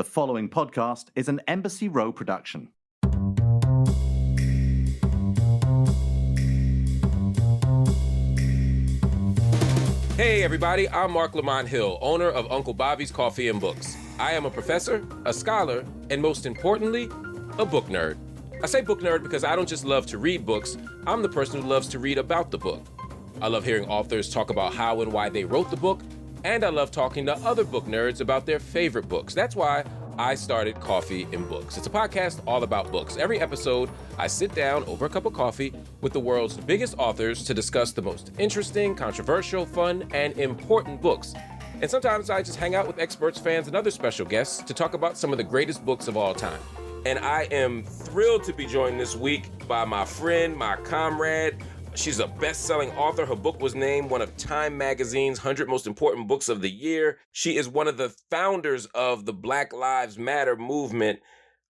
The following podcast is an Embassy Row production. Hey everybody, I'm Marc Lamont Hill, owner of Uncle Bobby's Coffee and Books. I am a professor, a scholar, and most importantly, a book nerd. I say book nerd because I don't just love to read books, I'm the person who loves to read about the book. I love hearing authors talk about how and why they wrote the book, and I love talking to other book nerds about their favorite books. That's why I started Coffee and Books. It's a podcast all about books. Every episode, I sit down over a cup of coffee with the world's biggest authors to discuss the most interesting, controversial, fun, and important books. And sometimes I just hang out with experts, fans, and other special guests to talk about some of the greatest books of all time. And I am thrilled to be joined this week by my friend, my comrade. She's a best-selling author. Her book was named one of Time Magazine's 100 Most Important Books of the Year. She is one of the founders of the Black Lives Matter movement,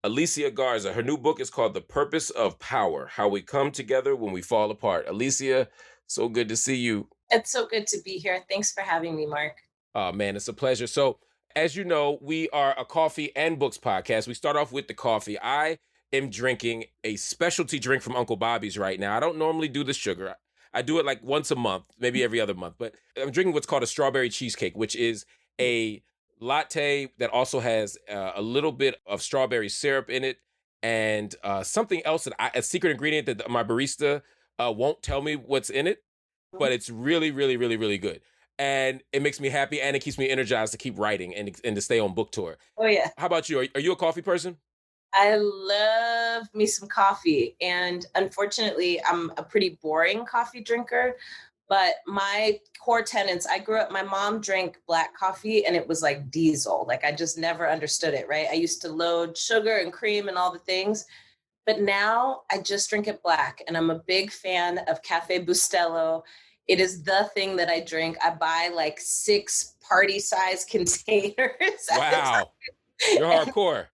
Alicia Garza. Her new book is called The Purpose of Power, How We Come Together When We Fall Apart. Alicia, so good to see you. It's so good to be here. Thanks for having me, Mark. Oh, man, it's a pleasure. So, as you know, we are a coffee and books podcast. We start off with the coffee. I am drinking a specialty drink from Uncle Bobby's right now. I don't normally do the sugar. I do it like once a month, maybe every other month. But I'm drinking what's called a strawberry cheesecake, which is a latte that also has a little bit of strawberry syrup in it and something else, a secret ingredient that my barista won't tell me what's in it. But it's really, really, really, really good. And it makes me happy and it keeps me energized to keep writing and to stay on book tour. Oh, yeah. How about you? Are you a coffee person? I love me some coffee. And unfortunately, I'm a pretty boring coffee drinker. But my core tenets, I grew up, my mom drank black coffee and it was like diesel. Like I just never understood it, right? I used to load sugar and cream and all the things. But now I just drink it black. And I'm a big fan of Cafe Bustelo. It is the thing that I drink. I buy like 6 party-size containers. Wow. You're hardcore.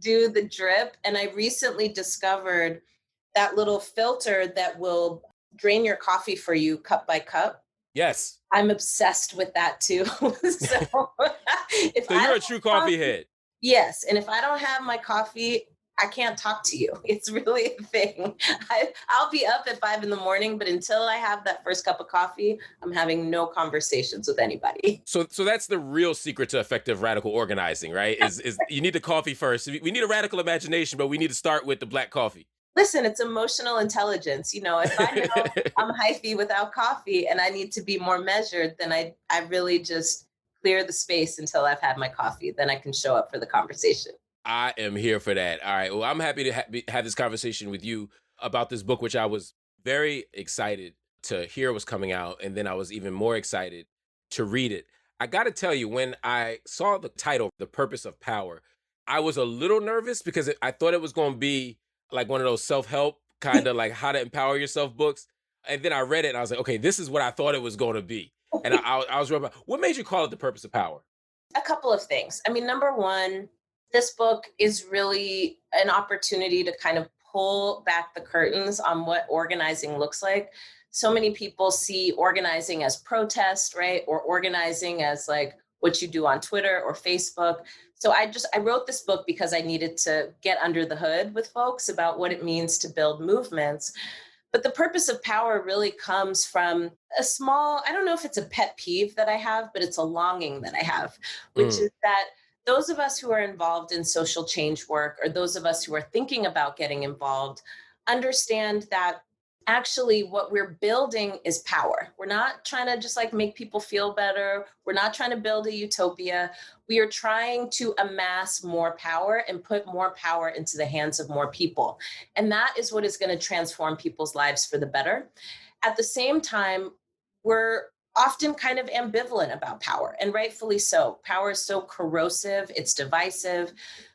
Do the drip. And I recently discovered that little filter that will drain your coffee for you cup by cup. Yes. I'm obsessed with that too. So you're a true coffee head. Yes. And if I don't have my coffee, I can't talk to you. It's really a thing. I'll be up at 5 a.m, but until I have that first cup of coffee, I'm having no conversations with anybody. So that's the real secret to effective radical organizing, right? Is you need the coffee first. We need a radical imagination, but we need to start with the black coffee. Listen, it's emotional intelligence. You know, if I know I'm hyphy without coffee and I need to be more measured, then I really just clear the space until I've had my coffee. Then I can show up for the conversation. I am here for that. All right. Well, I'm happy to have this conversation with you about this book, which I was very excited to hear was coming out. And then I was even more excited to read it. I got to tell you, when I saw the title, The Purpose of Power, I was a little nervous because I thought it was going to be like one of those self-help kind of like how to empower yourself books. And then I read it and I was like, okay, this is what I thought it was going to be. And I was about, what made you call it The Purpose of Power? A couple of things. I mean, number one, this book is really an opportunity to kind of pull back the curtains on what organizing looks like. So many people see organizing as protest, right? Or organizing as like what you do on Twitter or Facebook. So I wrote this book because I needed to get under the hood with folks about what it means to build movements. But the purpose of power really comes from a small, I don't know if it's a pet peeve that I have, but it's a longing that I have, which is that those of us who are involved in social change work, or those of us who are thinking about getting involved, understand that actually what we're building is power. We're not trying to just like make people feel better. We're not trying to build a utopia. We are trying to amass more power and put more power into the hands of more people. And that is what is going to transform people's lives for the better. At the same time, we're often kind of ambivalent about power, and rightfully so. Power is so corrosive, it's divisive.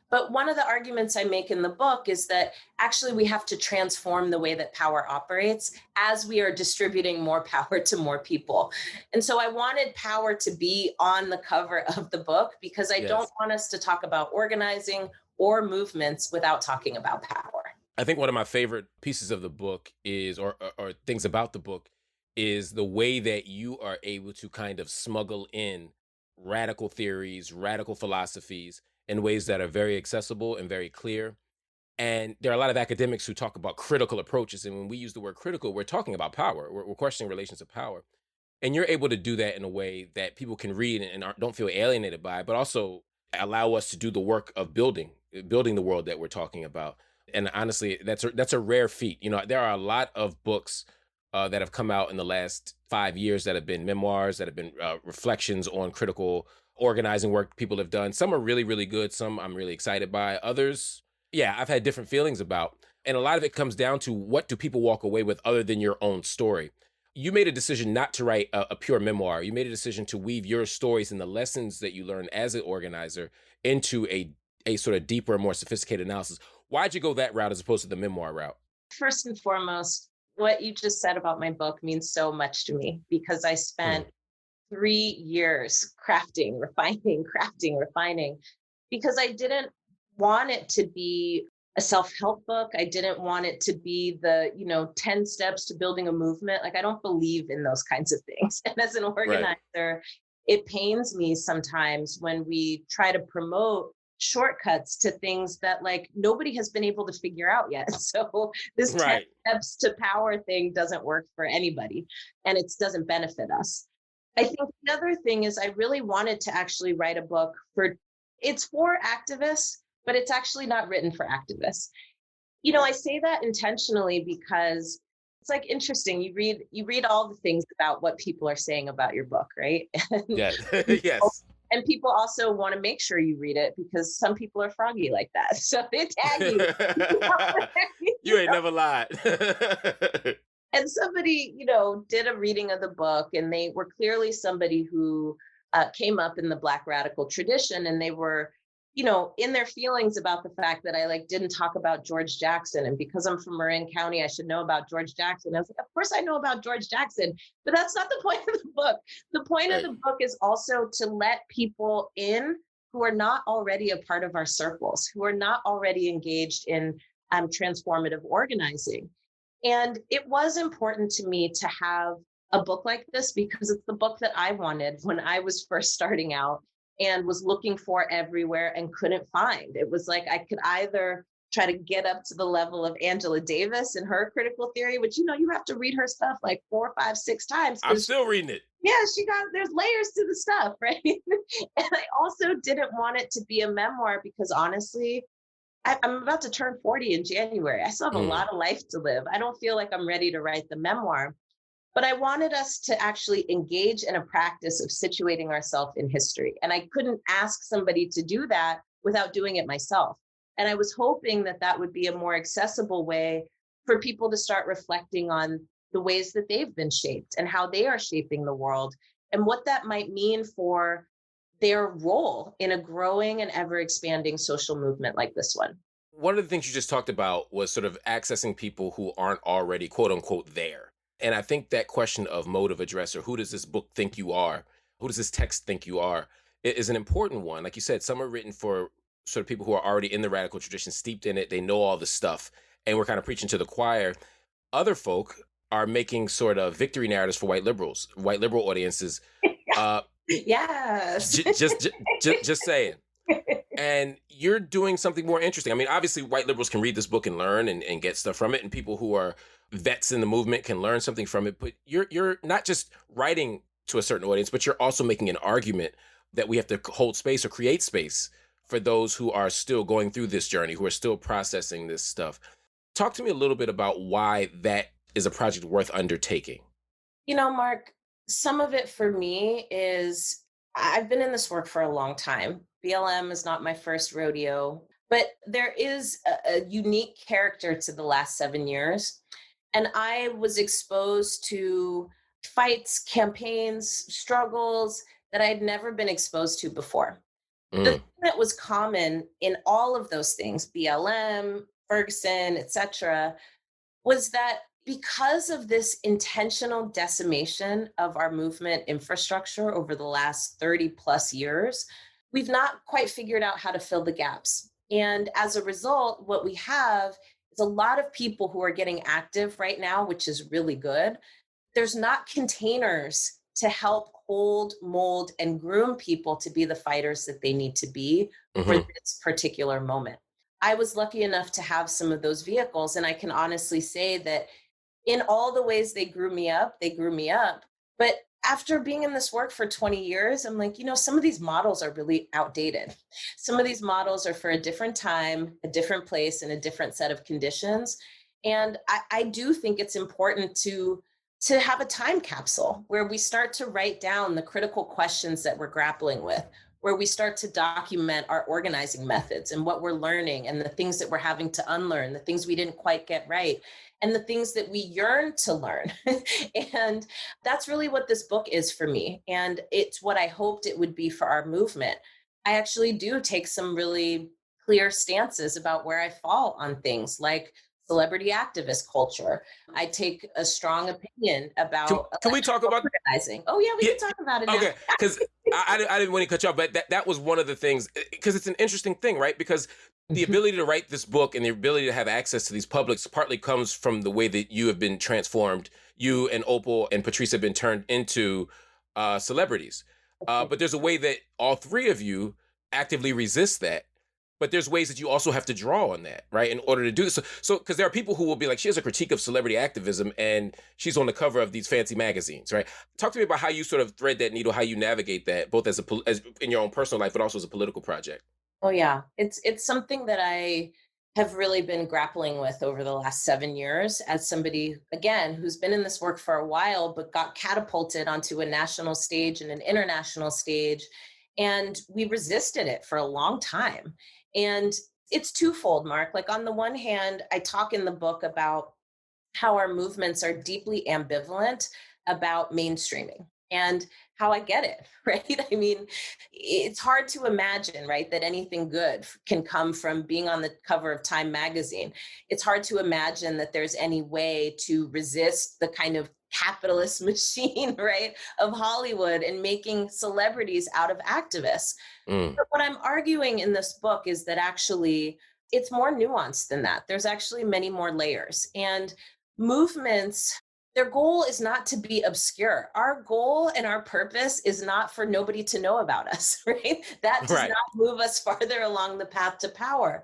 But one of the arguments I make in the book is that actually we have to transform the way that power operates as we are distributing more power to more people. And so I wanted power to be on the cover of the book because I don't want us to talk about organizing or movements without talking about power. I think one of my favorite pieces of the book is, or things about the book, is the way that you are able to kind of smuggle in radical theories, radical philosophies, in ways that are very accessible and very clear. And there are a lot of academics who talk about critical approaches. And when we use the word critical, we're talking about power. We're questioning relations of power. And you're able to do that in a way that people can read and don't feel alienated by, but also allow us to do the work of building the world that we're talking about. And honestly, that's a rare feat. There are a lot of books that have come out in the last 5 years that have been memoirs, that have been reflections on critical organizing work people have done. Some are really, really good. Some I'm really excited by. Others, yeah, I've had different feelings about. And a lot of it comes down to, what do people walk away with other than your own story? You made a decision not to write a pure memoir. You made a decision to weave your stories and the lessons that you learned as an organizer into a sort of deeper, more sophisticated analysis. Why'd you go that route as opposed to the memoir route? First and foremost, what you just said about my book means so much to me, because I spent 3 years crafting, refining, because I didn't want it to be a self-help book. I didn't want it to be the, 10 steps to building a movement. Like, I don't believe in those kinds of things. And as an organizer, it pains me sometimes when we try to promote shortcuts to things that, like, nobody has been able to figure out yet. So this 10 steps to power thing doesn't work for anybody, and it doesn't benefit us. I think the other thing is, I really wanted to actually write a book it's for activists, but it's actually not written for activists. I say that intentionally because it's like interesting. You read all the things about what people are saying about your book, right? Yes. Yes. And people also want to make sure you read it, because some people are froggy like that. So they tag you. You ain't never lied. And somebody, did a reading of the book, and they were clearly somebody who came up in the Black radical tradition, and they were, in their feelings about the fact that I didn't talk about George Jackson. And because I'm from Marin County, I should know about George Jackson. I was like, of course I know about George Jackson, but that's not the point of the book. The point of the book is also to let people in who are not already a part of our circles, who are not already engaged in transformative organizing. And it was important to me to have a book like this, because it's the book that I wanted when I was first starting out and was looking for everywhere and couldn't find. It was like, I could either try to get up to the level of Angela Davis and her critical theory, which, you have to read her stuff like 4, 5, 6 times. I'm still reading it. Yeah, there's layers to the stuff, right? And I also didn't want it to be a memoir, because honestly, I'm about to turn 40 in January. I still have a lot of life to live. I don't feel like I'm ready to write the memoir. But I wanted us to actually engage in a practice of situating ourselves in history. And I couldn't ask somebody to do that without doing it myself. And I was hoping that that would be a more accessible way for people to start reflecting on the ways that they've been shaped and how they are shaping the world, and what that might mean for their role in a growing and ever expanding social movement like this one. One of the things you just talked about was sort of accessing people who aren't already, quote unquote, there. And I think that question of mode of address, or who does this book think you are? Who does this text think you are? Is an important one. Like you said, some are written for sort of people who are already in the radical tradition, steeped in it. They know all the stuff, and we're kind of preaching to the choir. Other folk are making sort of victory narratives for white liberal audiences. Yes. Just saying. And you're doing something more interesting. I mean, obviously, white liberals can read this book and learn and get stuff from it, and people who are vets in the movement can learn something from it. But you're not just writing to a certain audience, but you're also making an argument that we have to hold space or create space for those who are still going through this journey, who are still processing this stuff. Talk to me a little bit about why that is a project worth undertaking. Mark, some of it for me is, I've been in this work for a long time. BLM is not my first rodeo, but there is a unique character to the last 7 years. And I was exposed to fights, campaigns, struggles that I had never been exposed to before. The thing that was common in all of those things, BLM, Ferguson, etc., was that because of this intentional decimation of our movement infrastructure over the last 30 plus years, we've not quite figured out how to fill the gaps. And as a result, what we have is a lot of people who are getting active right now, which is really good. There's not containers to help hold, mold, and groom people to be the fighters that they need to be for this particular moment. I was lucky enough to have some of those vehicles, and I can honestly say that in all the ways they grew me up, they grew me up. But after being in this work for 20 years, I'm like, some of these models are really outdated. Some of these models are for a different time, a different place, and a different set of conditions. And I do think it's important to have a time capsule where we start to write down the critical questions that we're grappling with, where we start to document our organizing methods and what we're learning and the things that we're having to unlearn, the things we didn't quite get right, and the things that we yearn to learn. And that's really what this book is for me. And it's what I hoped it would be for our movement. I actually do take some really clear stances about where I fall on things like celebrity activist culture. I take a strong opinion about Can we talk about organizing? Oh yeah, we can talk about it now. Okay, because I didn't want to cut you off, but that was one of the things, because it's an interesting thing, right? Because the ability to write this book and the ability to have access to these publics partly comes from the way that you have been transformed. You and Opal and Patrice have been turned into celebrities. But there's a way that all three of you actively resist that. But there's ways that you also have to draw on that, right, in order to do this. So, because there are people who will be like, she has a critique of celebrity activism, and she's on the cover of these fancy magazines, right? Talk to me about how you sort of thread that needle, how you navigate that, both as in your own personal life, but also as a political project. Oh yeah, it's something that I have really been grappling with over the last 7 years as somebody, again, who's been in this work for a while, but got catapulted onto a national stage and an international stage. And we resisted it for a long time. And it's twofold, Mark. Like, on the one hand, I talk in the book about how our movements are deeply ambivalent about mainstreaming and how I get it, right? I mean, it's hard to imagine, right, that anything good can come from being on the cover of Time magazine. It's hard to imagine that there's any way to resist the kind of capitalist machine, right, of Hollywood and making celebrities out of activists. But what I'm arguing in this book is that actually it's more nuanced than that. There's actually many more layers. And movements, their goal is not to be obscure. Our goal and our purpose is not for nobody to know about us, right? That does not move us farther along the path to power.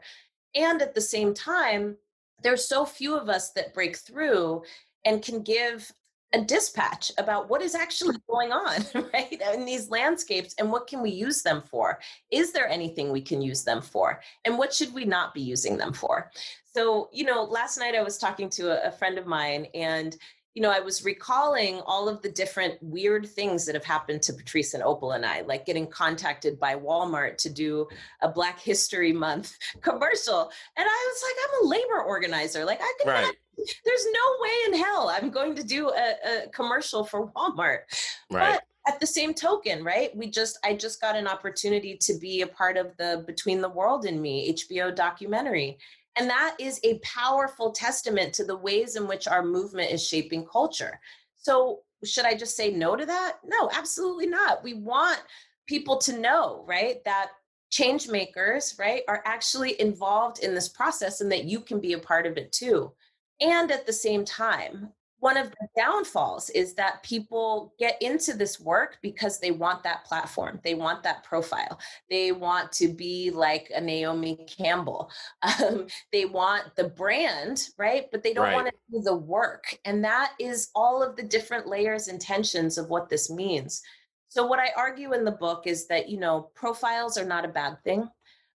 And at the same time, there's so few of us that break through and can give a dispatch about what is actually going on, right, in these landscapes, and what can we use them for? Is there anything we can use them for? And what should we not be using them for? So, last night I was talking to a friend of mine, and I was recalling all of the different weird things that have happened to Patrice and Opal and I, like getting contacted by Walmart to do a Black History Month commercial. And I was like, I'm a labor organizer. Like, I could not, there's no way in hell I'm going to do a commercial for Walmart. But at the same token, right, I just got an opportunity to be a part of the Between the World and Me HBO documentary. And that is a powerful testament to the ways in which our movement is shaping culture. So should I just say no to that? No, absolutely not. We want people to know, right, that change makers, right, are actually involved in this process and that you can be a part of it too. And at the same time, one of the downfalls is that people get into this work because they want that platform. They want that profile. They want to be like a Naomi Campbell. They want the brand, right? But they don't want to do the work. And that is all of the different layers and tensions of what this means. So what I argue in the book is that, profiles are not a bad thing.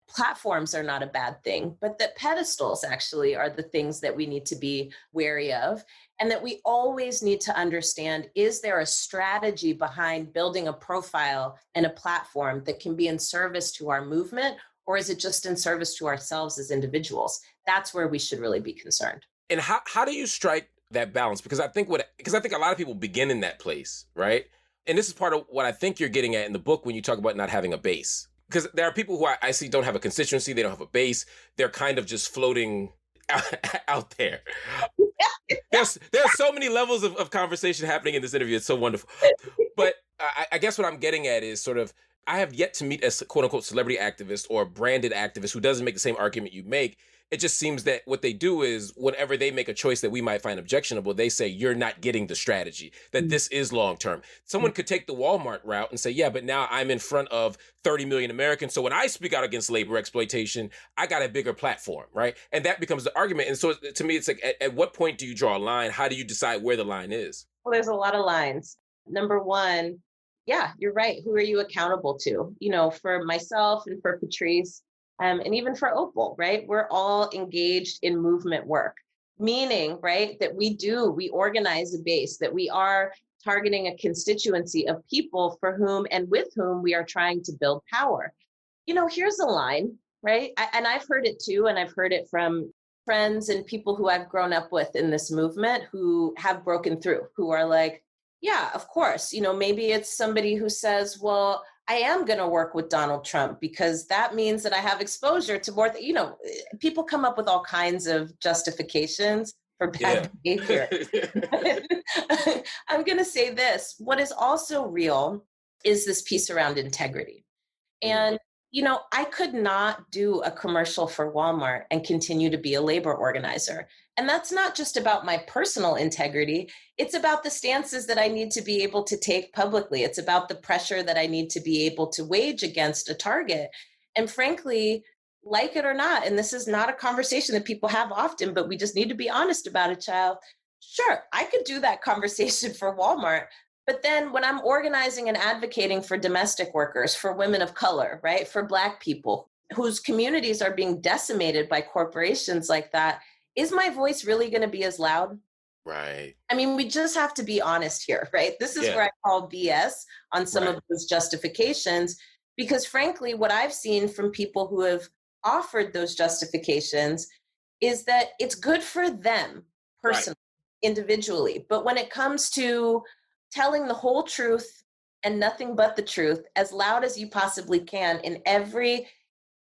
Platforms are not a bad thing, but that pedestals actually are the things that we need to be wary of. And that we always need to understand, is there a strategy behind building a profile and a platform that can be in service to our movement, or is it just in service to ourselves as individuals? That's where we should really be concerned. And how do you strike that balance? Because I think a lot of people begin in that place, right? And this is part of what I think you're getting at in the book when you talk about not having a base. Because there are people who I see don't have a constituency, they don't have a base, they're kind of just floating out there. There's so many levels of conversation happening in this interview. It's so wonderful. But I guess what I'm getting at is sort of I have yet to meet a quote unquote celebrity activist or a branded activist who doesn't make the same argument you make. It just seems that what they do is whenever they make a choice that we might find objectionable, they say, you're not getting the strategy, that this is long term. Someone could take the Walmart route and say, yeah, but now I'm in front of 30 million Americans. So when I speak out against labor exploitation, I got a bigger platform, right? And that becomes the argument. And so to me, it's like, at what point do you draw a line? How do you decide where the line is? Well, there's a lot of lines. Number one, yeah, you're right. Who are you accountable to? For myself and for Patrice, and even for Opal, right? We're all engaged in movement work, meaning, right, that we organize a base, that we are targeting a constituency of people for whom and with whom we are trying to build power. Here's a line, right? And I've heard it too, and I've heard it from friends and people who I've grown up with in this movement who have broken through, who are like, yeah, of course, maybe it's somebody who says, well, I am going to work with Donald Trump because that means that I have exposure to more, people come up with all kinds of justifications for bad behavior. I'm going to say this. What is also real is this piece around integrity. And, I could not do a commercial for Walmart and continue to be a labor organizer. And that's not just about my personal integrity. It's about the stances that I need to be able to take publicly. It's about the pressure that I need to be able to wage against a target. And frankly, like it or not, and this is not a conversation that people have often, but we just need to be honest about it, child. Sure, I could do that conversation for Walmart. But then when I'm organizing and advocating for domestic workers, for women of color, right, for Black people whose communities are being decimated by corporations like that, is my voice really going to be as loud? Right. I mean, we just have to be honest here, right? This is where I call BS on some of those justifications, because frankly, what I've seen from people who have offered those justifications is that it's good for them personally, individually. But when it comes to telling the whole truth and nothing but the truth as loud as you possibly can in every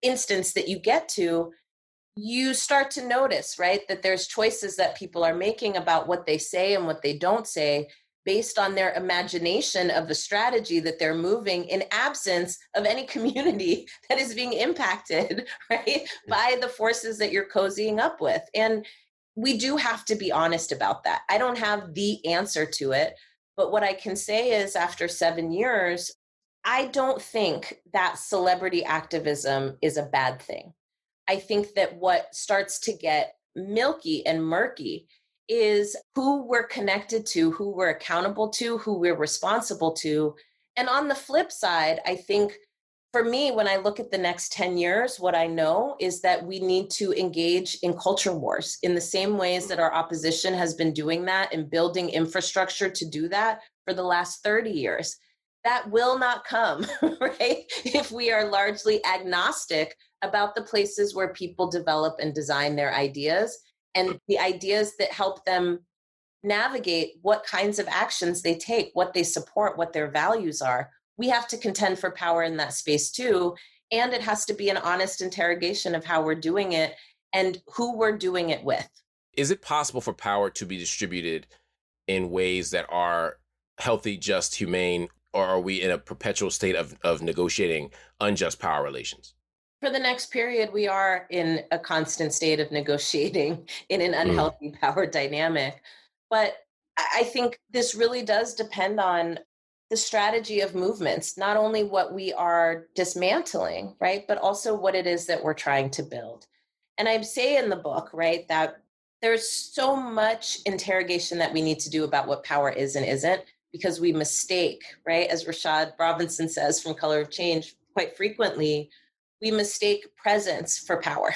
instance that you get to, you start to notice, right, that there's choices that people are making about what they say and what they don't say based on their imagination of the strategy that they're moving in absence of any community that is being impacted, right, by the forces that you're cozying up with. And we do have to be honest about that. I don't have the answer to it, but what I can say is after 7 years, I don't think that celebrity activism is a bad thing. I think that what starts to get milky and murky is who we're connected to, who we're accountable to, who we're responsible to. And on the flip side, I think for me, when I look at the next 10 years, what I know is that we need to engage in culture wars in the same ways that our opposition has been doing that and building infrastructure to do that for the last 30 years. That will not come, right, if we are largely agnostic about the places where people develop and design their ideas and the ideas that help them navigate what kinds of actions they take, what they support, what their values are. We have to contend for power in that space too. And it has to be an honest interrogation of how we're doing it and who we're doing it with. Is it possible for power to be distributed in ways that are healthy, just, humane, or are we in a perpetual state of negotiating unjust power relations? For the next period, we are in a constant state of negotiating in an unhealthy power dynamic. But I think this really does depend on the strategy of movements, not only what we are dismantling, right, but also what it is that we're trying to build. And I say in the book, right, that there's so much interrogation that we need to do about what power is and isn't, because we mistake, right, as Rashad Robinson says from Color of Change quite frequently, we mistake presence for power.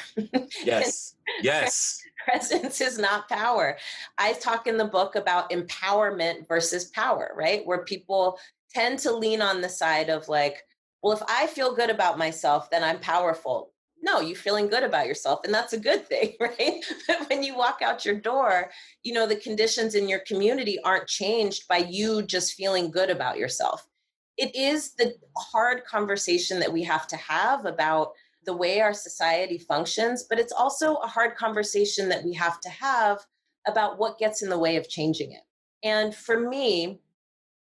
Yes. Yes. Presence is not power. I talk in the book about empowerment versus power, right? Where people tend to lean on the side of like, well, if I feel good about myself, then I'm powerful. No, you're feeling good about yourself, and that's a good thing, right? But when you walk out your door, the conditions in your community aren't changed by you just feeling good about yourself. It is the hard conversation that we have to have about the way our society functions, but it's also a hard conversation that we have to have about what gets in the way of changing it. And for me,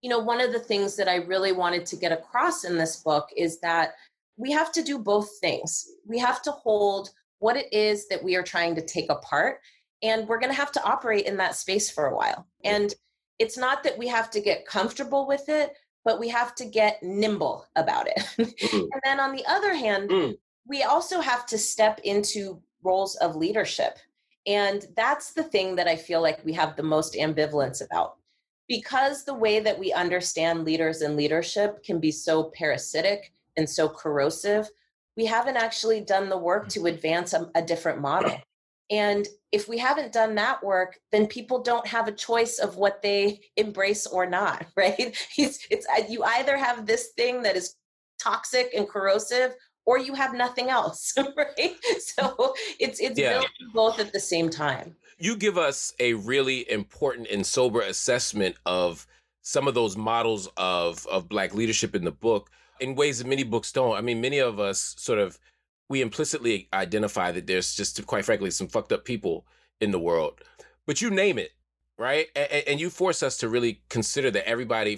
one of the things that I really wanted to get across in this book is that we have to do both things. We have to hold what it is that we are trying to take apart, and we're going to have to operate in that space for a while. And it's not that we have to get comfortable with it, but we have to get nimble about it. And then on the other hand, we also have to step into roles of leadership. And that's the thing that I feel like we have the most ambivalence about. Because the way that we understand leaders and leadership can be so parasitic and so corrosive, we haven't actually done the work to advance a different model. And if we haven't done that work, then people don't have a choice of what they embrace or not, right? You either have this thing that is toxic and corrosive, or you have nothing else, right? So it's built both at the same time. You give us a really important and sober assessment of some of those models of Black leadership in the book in ways that many books don't. I mean, many of us we implicitly identify that there's just, quite frankly, some fucked up people in the world. But you name it, right? And you force us to really consider that everybody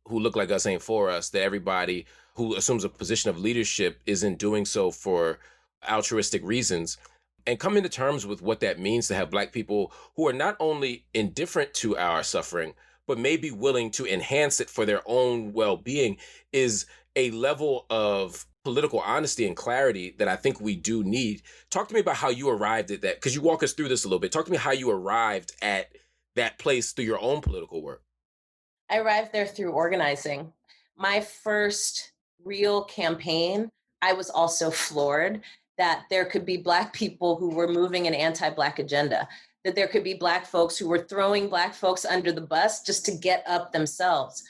who look like us ain't for us, that everybody who assumes a position of leadership isn't doing so for altruistic reasons, and come into terms with what that means to have Black people who are not only indifferent to our suffering, but may be willing to enhance it for their own well-being is a level of political honesty and clarity that I think we do need. Talk to me about how you arrived at that, because you walk us through this a little bit. Talk to me how you arrived at that place through your own political work. I arrived there through organizing. My first real campaign, I was also floored that there could be Black people who were moving an anti-Black agenda, that there could be Black folks who were throwing Black folks under the bus just to get up themselves.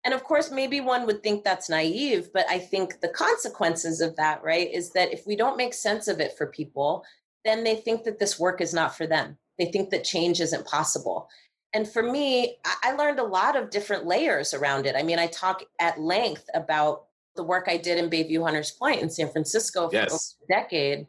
And of course, maybe one would think that's naive, but I think the consequences of that, right, is that if we don't make sense of it for people, then they think that this work is not for them. They think that change isn't possible. And for me, I learned a lot of different layers around it. I mean, I talk at length about the work I did in Bayview Hunters Point in San Francisco for over a decade.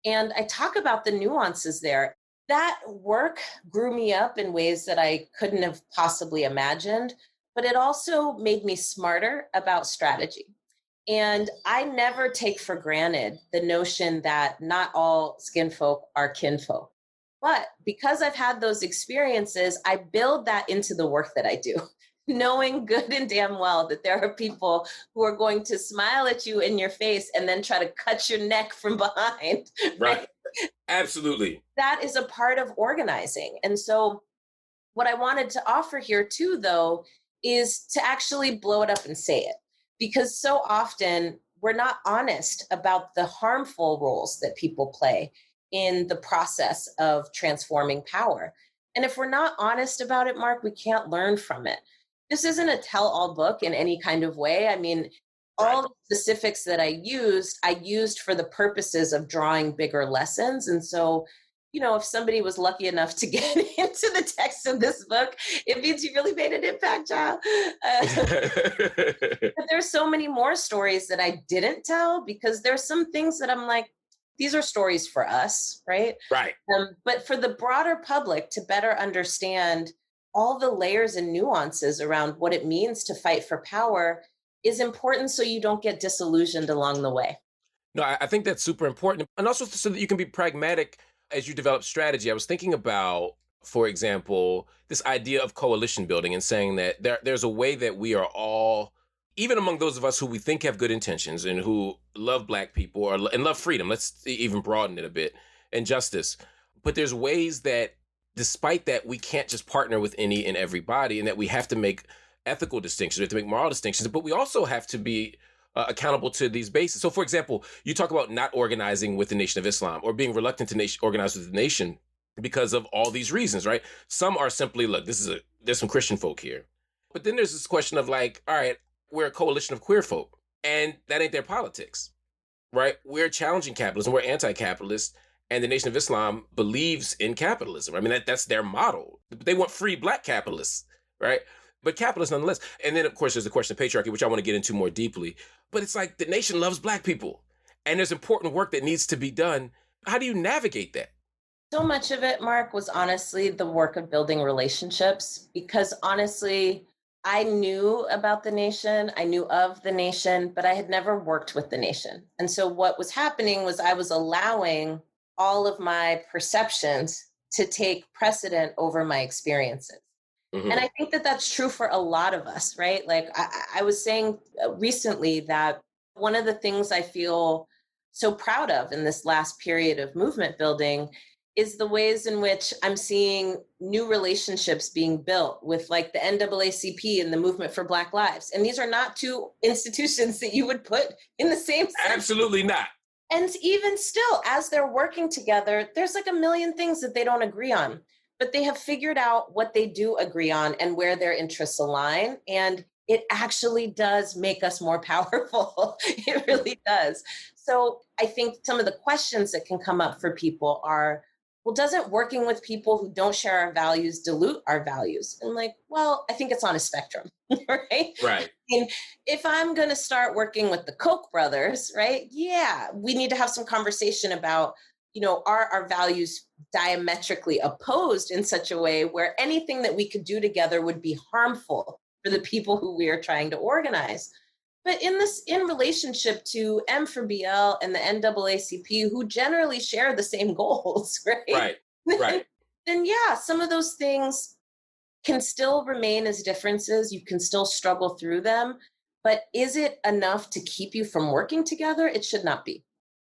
And I talk about the nuances there. That work grew me up in ways that I couldn't have possibly imagined, but it also made me smarter about strategy. And I never take for granted the notion that not all skin folk are kinfolk. But because I've had those experiences, I build that into the work that I do, knowing good and damn well that there are people who are going to smile at you in your face and then try to cut your neck from behind. Right. Absolutely. That is a part of organizing. And so what I wanted to offer here too, though, is to actually blow it up and say it. Because so often we're not honest about the harmful roles that people play in the process of transforming power. And if we're not honest about it, Mark, we can't learn from it. This isn't a tell-all book in any kind of way. I mean, all the specifics that I used for the purposes of drawing bigger lessons. And so, if somebody was lucky enough to get into the text of this book, it means you really made an impact, child. But there's so many more stories that I didn't tell, because there's some things that I'm like, these are stories for us, right? Right. But for the broader public to better understand all the layers and nuances around what it means to fight for power is important, so you don't get disillusioned along the way. No, I think that's super important. And also so that you can be pragmatic as you develop strategy. I was thinking about, for example, this idea of coalition building and saying that there's a way that we are all, even among those of us who we think have good intentions and who love Black people and love freedom, let's even broaden it a bit, and justice. But there's ways that despite that, we can't just partner with any and everybody, and that we have to make ethical distinctions, we have to make moral distinctions, but we also have to be accountable to these bases. So, for example, you talk about not organizing with the Nation of Islam or being reluctant to organize with the nation because of all these reasons, right? Some are simply, look, there's some Christian folk here. But then there's this question of like, all right, we're a coalition of queer folk, and that ain't their politics, right? We're challenging capitalism, we're anti-capitalist, and the Nation of Islam believes in capitalism. I mean, that's their model. They want free Black capitalists, right? But capitalists nonetheless. And then, of course, there's the question of patriarchy, which I want to get into more deeply. But it's like the nation loves Black people, and there's important work that needs to be done. How do you navigate that? So much of it, Mark, was honestly the work of building relationships, because honestly, I knew about the nation, I knew of the nation, but I had never worked with the nation. And so what was happening was I was allowing all of my perceptions to take precedent over my experiences. And Hmm. I think that that's true for a lot of us, right? Like I was saying recently that one of the things I feel so proud of in this last period of movement building is the ways in which I'm seeing new relationships being built with like the NAACP and the Movement for Black Lives. And these are not two institutions that you would put in the same sentence. Absolutely not. And even still, as they're working together, there's like a million things that they don't agree on, but they have figured out what they do agree on and where their interests align. And it actually does make us more powerful. It really does. So I think some of the questions that can come up for people are, well, doesn't working with people who don't share our values dilute our values? And like, well, I think it's on a spectrum, right? Right. And if I'm going to start working with the Koch brothers, right? Yeah, we need to have some conversation about, are our values diametrically opposed in such a way where anything that we could do together would be harmful for the people who we are trying to organize. But in relationship to M for BL and the NAACP, who generally share the same goals, right? Right. Right. Then yeah, some of those things can still remain as differences. You can still struggle through them. But is it enough to keep you from working together? It should not be.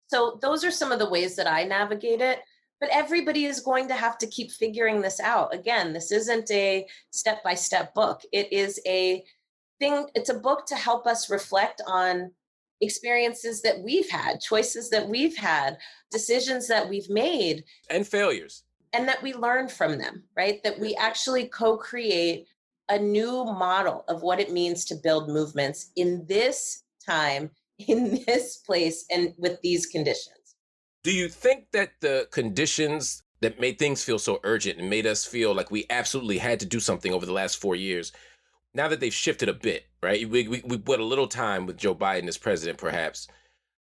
So those are some of the ways that I navigate it. But everybody is going to have to keep figuring this out. Again, this isn't a step-by-step book. It is it's a book to help us reflect on experiences that we've had, choices that we've had, decisions that we've made, And failures. and that we learn from them, right? That we actually co-create a new model of what it means to build movements in this time, in this place, and with these conditions. Do you think that the conditions that made things feel so urgent and made us feel like we absolutely had to do something over the last 4 years, now that they've shifted a bit, right? We put a little time with Joe Biden as president, perhaps.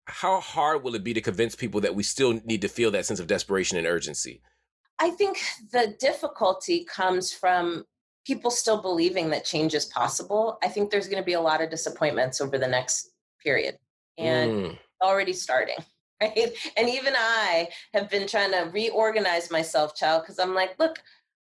How hard will it be to convince people that we still need to feel that sense of desperation and urgency? I think the difficulty comes from people still believing that change is possible. I think there's going to be a lot of disappointments over the next period, and Mm, already starting. Right. And even I have been trying to reorganize myself, child, because I'm like, look,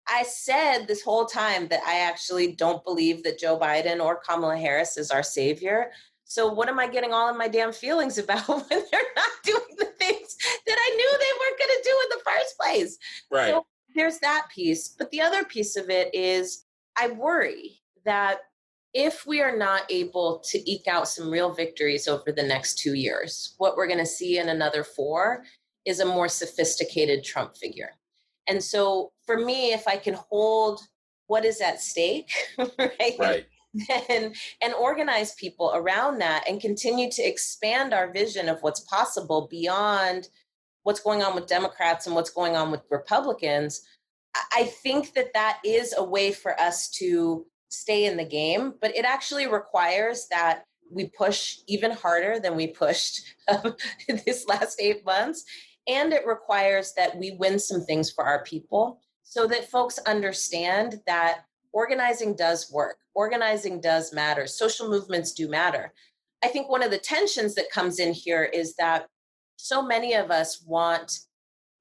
I said this whole time that I actually don't believe that Joe Biden or Kamala Harris is our savior. So what am I getting all in my damn feelings about when they're not doing the things that I knew they weren't going to do in the first place? right. So there's that piece. But the other piece of it is I worry that if we are not able to eke out some real victories over the next 2 years, what we're going to see in another 4 is a more sophisticated Trump figure. And so for me, if I can hold what is at stake, right? Right. And organize people around that and continue to expand our vision of what's possible beyond what's going on with Democrats and what's going on with Republicans, I think that that is a way for us to stay in the game, but it actually requires that we push even harder than we pushed this last 8 months. And it requires that we win some things for our people so that folks understand that organizing does work. Organizing does matter. Social movements do matter. I think one of the tensions that comes in here is that so many of us want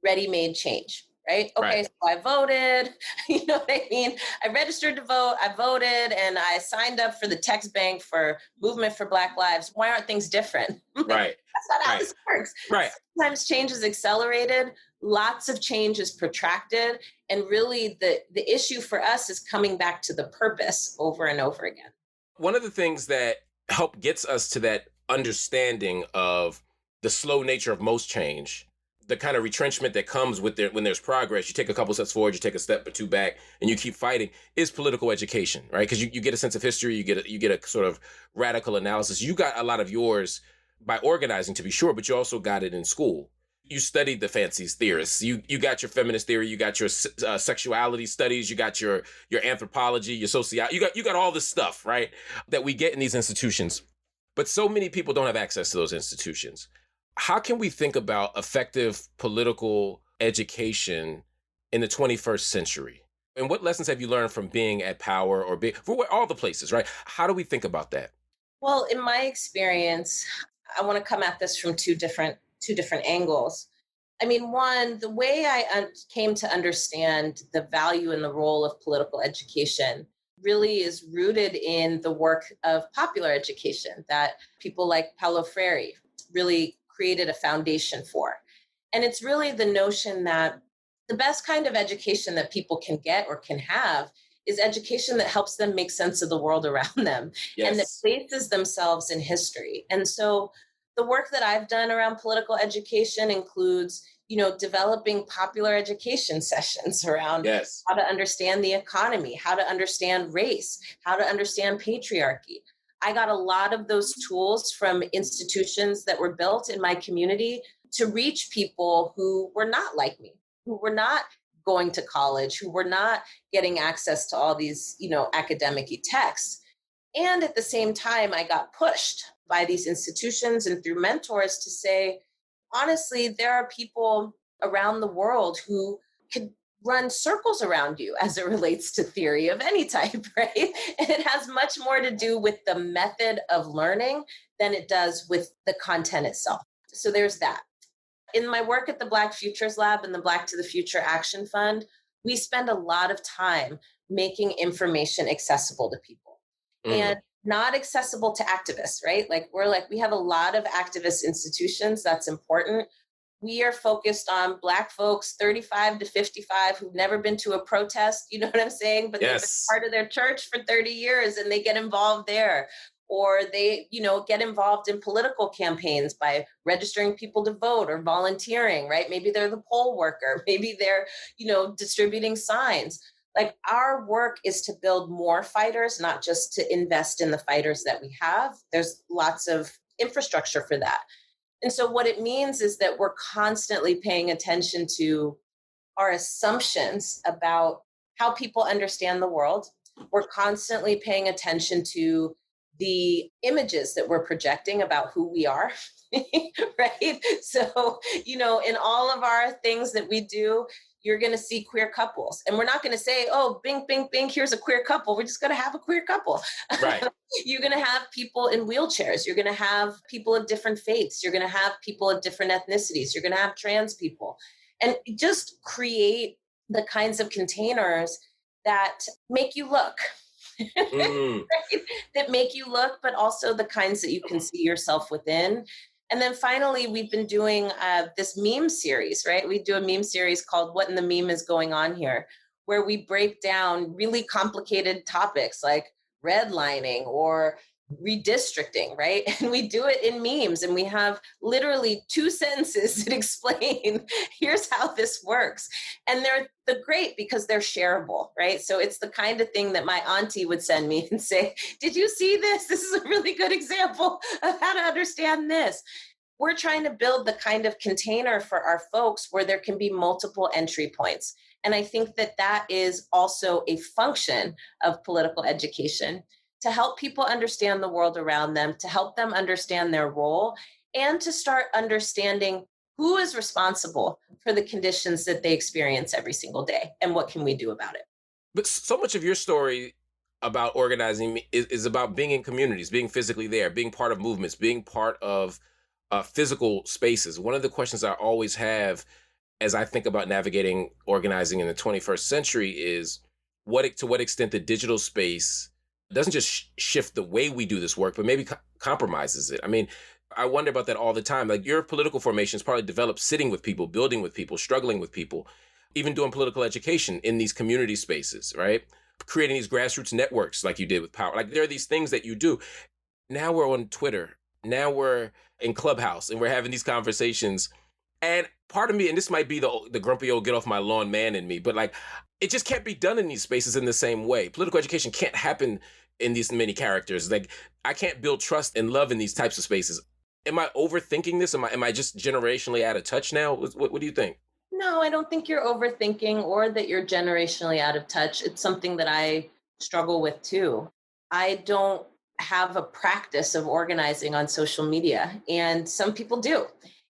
ready-made change, right? Okay, Right. so I voted, you know what I mean? I registered to vote, I voted, and I signed up for the text bank for Movement for Black Lives. Why aren't things different? Right. That's not how Right. this works. Right. Sometimes change is accelerated, lots of change is protracted, and really the issue for us is coming back to the purpose over and over again. One of the things that help gets us to that understanding of the slow nature of most change, the kind of retrenchment that comes with when there's progress, you take a couple steps forward, you take a step or two back, and you keep fighting, is political education, right? Because you get a sense of history, you get a sort of radical analysis. You got a lot of yours by organizing, to be sure, but you also got it in school. You studied the fancy theorists. You got your feminist theory. You got your sexuality studies. You got your anthropology, your sociology. You got all this stuff, right, that we get in these institutions. But so many people don't have access to those institutions. How can we think about effective political education in the 21st century? And what lessons have you learned from being at power or for all the places, right? How do we think about that? Well, in my experience, I want to come at this from two different angles. I mean, one, the way I came to understand the value and the role of political education really is rooted in the work of popular education that people like Paulo Freire really created a foundation for. And it's really the notion that the best kind of education that people can get or can have is education that helps them make sense of the world around them and that Yes. places themselves in history. And so the work that I've done around political education includes, developing popular education sessions around Yes. how to understand the economy, how to understand race, how to understand patriarchy. I got a lot of those tools from institutions that were built in my community to reach people who were not like me, who were not going to college, who were not getting access to all these, academic texts. And at the same time, I got pushed by these institutions and through mentors to say, honestly, there are people around the world who could run circles around you as it relates to theory of any type, right? And it has much more to do with the method of learning than it does with the content itself. So there's that. In my work at the Black Futures Lab and the Black to the Future Action Fund, we spend a lot of time making information accessible to people Mm. and not accessible to activists, right? We have a lot of activist institutions. That's important. We are focused on Black folks 35 to 55 who've never been to a protest, you know what I'm saying? But they've been Yes. part of their church for 30 years and they get involved there. Or they, get involved in political campaigns by registering people to vote or volunteering, right? Maybe they're the poll worker, maybe they're, distributing signs. Like our work is to build more fighters, not just to invest in the fighters that we have. There's lots of infrastructure for that. And so what it means is that we're constantly paying attention to our assumptions about how people understand the world. We're constantly paying attention to the images that we're projecting about who we are, right? So, in all of our things that we do, you're going to see queer couples. And we're not going to say, oh, bing, bing, bing, here's a queer couple. We're just going to have a queer couple. Right. You're going to have people in wheelchairs. You're going to have people of different faiths. You're going to have people of different ethnicities. You're going to have trans people. And just create the kinds of containers that make you look, Mm. right? That make you look, but also the kinds that you can see yourself within. And then finally, we've been doing this meme series, right? We do a meme series called What in the Meme is Going On Here, where we break down really complicated topics like redlining or redistricting, right? And we do it in memes and we have literally 2 sentences that explain here's how this works. And they're great because they're shareable, right? So it's the kind of thing that my auntie would send me and say, did you see this? This is a really good example of how to understand this. We're trying to build the kind of container for our folks where there can be multiple entry points. And I think that that is also a function of political education to help people understand the world around them, to help them understand their role, and to start understanding who is responsible for the conditions that they experience every single day and what can we do about it. But so much of your story about organizing is about being in communities, being physically there, being part of movements, being part of physical spaces. One of the questions I always have as I think about navigating organizing in the 21st century is to what extent the digital space doesn't just shift the way we do this work, but maybe compromises it. I mean, I wonder about that all the time. Like your political formation is probably developed sitting with people, building with people, struggling with people, even doing political education in these community spaces, right? Creating these grassroots networks like you did with Power. Like there are these things that you do. Now we're on Twitter. Now we're in Clubhouse and we're having these conversations. And part of me, and this might be the grumpy old get off my lawn man in me, but like it just can't be done in these spaces in the same way. Political education can't happen in these many characters. Like I can't build trust and love in these types of spaces. Am I overthinking this? Am I just generationally out of touch now? What do you think? No, I don't think you're overthinking or that you're generationally out of touch. It's something that I struggle with too. I don't have a practice of organizing on social media, and some people do.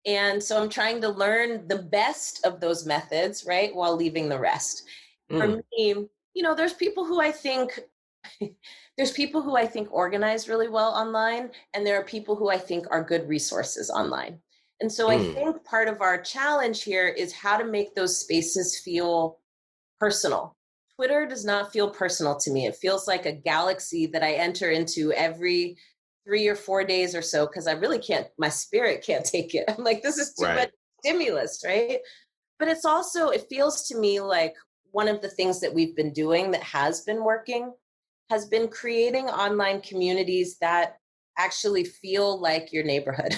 And so I'm trying to learn the best of those methods, right, while leaving the rest. For Mm. me, There's people who I think there's people who I think organize really well online, and there are people who I think are good resources online. And so I think part of our challenge here is how to make those spaces feel personal. Twitter does not feel personal to me. It feels like a galaxy that I enter into every 3 or 4 days or so because I really can't, my spirit can't take it. I'm like, this is too much stimulus, right? But it feels to me like one of the things that we've been doing that has been working has been creating online communities that actually feel like your neighborhood.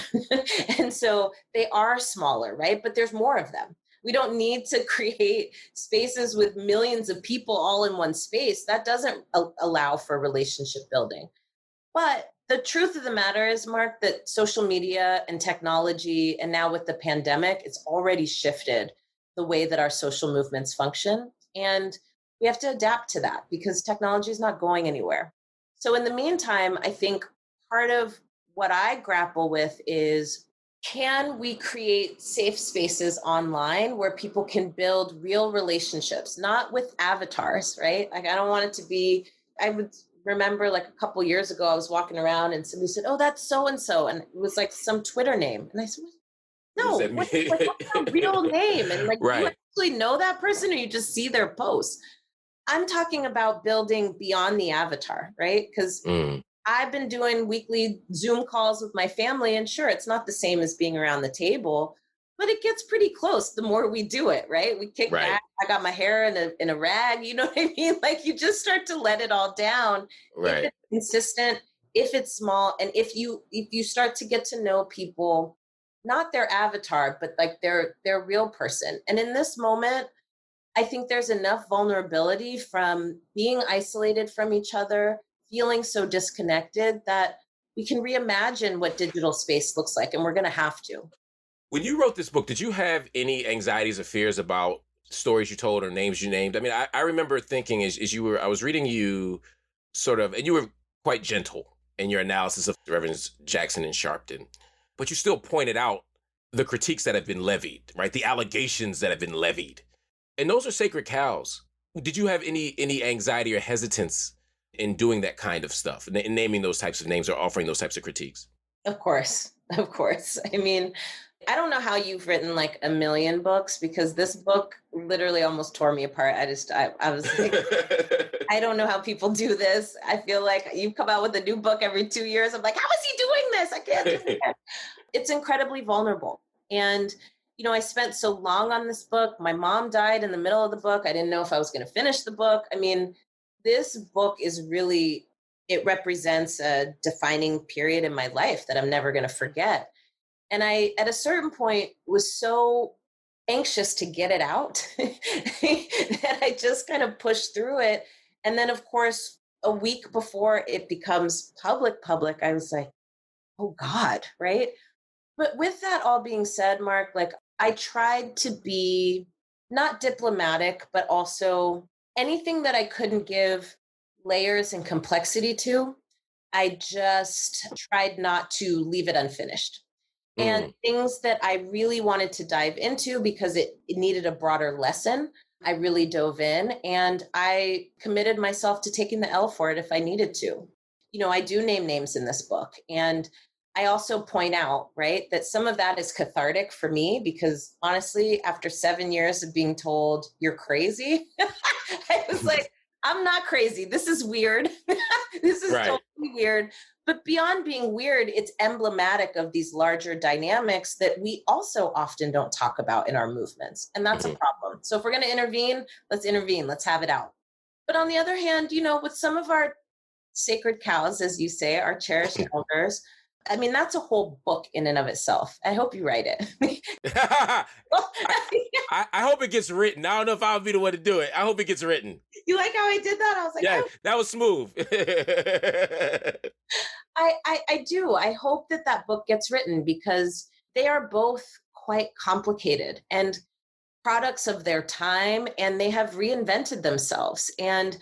And so they are smaller, right? But there's more of them. We don't need to create spaces with millions of people all in one space. That doesn't allow for relationship building. But the truth of the matter is, Mark, that social media and technology, and now with the pandemic, it's already shifted the way that our social movements function. And we have to adapt to that because technology is not going anywhere. So in the meantime, I think part of what I grapple with is, can we create safe spaces online where people can build real relationships, not with avatars, right? Like, I don't want it to be, I would remember like a couple years ago, I was walking around and somebody said, "Oh, that's so-and-so." And it was like some Twitter name. And I said, no, what's their real name? And like, do you actually know that person or you just see their posts? I'm talking about building beyond the avatar, right? Because I've been doing weekly Zoom calls with my family, and sure, it's not the same as being around the table, but it gets pretty close the more we do it, right? We kick back. I got my hair in a rag, you know what I mean? Like, you just start to let it all down. If it's consistent, if it's small, and if you start to get to know people, not their avatar, but like their real person. And in this moment, I think there's enough vulnerability from being isolated from each other, feeling so disconnected, that we can reimagine what digital space looks like, and we're going to have to. When you wrote this book, did you have any anxieties or fears about stories you told or names you named? I mean, I remember thinking I was reading you sort of, and you were quite gentle in your analysis of Reverends Jackson and Sharpton, but you still pointed out the critiques that have been levied, right? The allegations that have been levied. And those are sacred cows. Did you have any anxiety or hesitance in doing that kind of stuff, in naming those types of names or offering those types of critiques? Of course. Of course. I mean, I don't know how you've written like a million books, because this book literally almost tore me apart. I was like, I don't know how people do this. I feel like you come out with a new book every 2 years. I'm like, how is he doing this? I can't do it. It's incredibly vulnerable. And I spent so long on this book. My mom died in the middle of the book. I didn't know if I was going to finish the book. I mean, this book is really, it represents a defining period in my life that I'm never going to forget. And I, at a certain point, was so anxious to get it out that I just kind of pushed through it. And then, of course, a week before it becomes public, I was like, oh God, right? But with that all being said, Mark, like, I tried to be not diplomatic, but also anything that I couldn't give layers and complexity to, I just tried not to leave it unfinished. And things that I really wanted to dive into because it needed a broader lesson, I really dove in, and I committed myself to taking the L for it if I needed to. I do name names in this book. And I also point out, right, that some of that is cathartic for me because honestly, after 7 years of being told you're crazy, I was like, I'm not crazy. This is weird. This is totally weird. But beyond being weird, it's emblematic of these larger dynamics that we also often don't talk about in our movements. And that's a problem. So if we're going to intervene, let's intervene. Let's have it out. But on the other hand, with some of our sacred cows, as you say, our cherished elders, I mean, that's a whole book in and of itself. I hope you write it. I hope it gets written. I don't know if I'll be the one to do it. I hope it gets written. You like how I did that? I was like, yeah, that was smooth. I do. I hope that book gets written because they are both quite complicated and products of their time, and they have reinvented themselves. And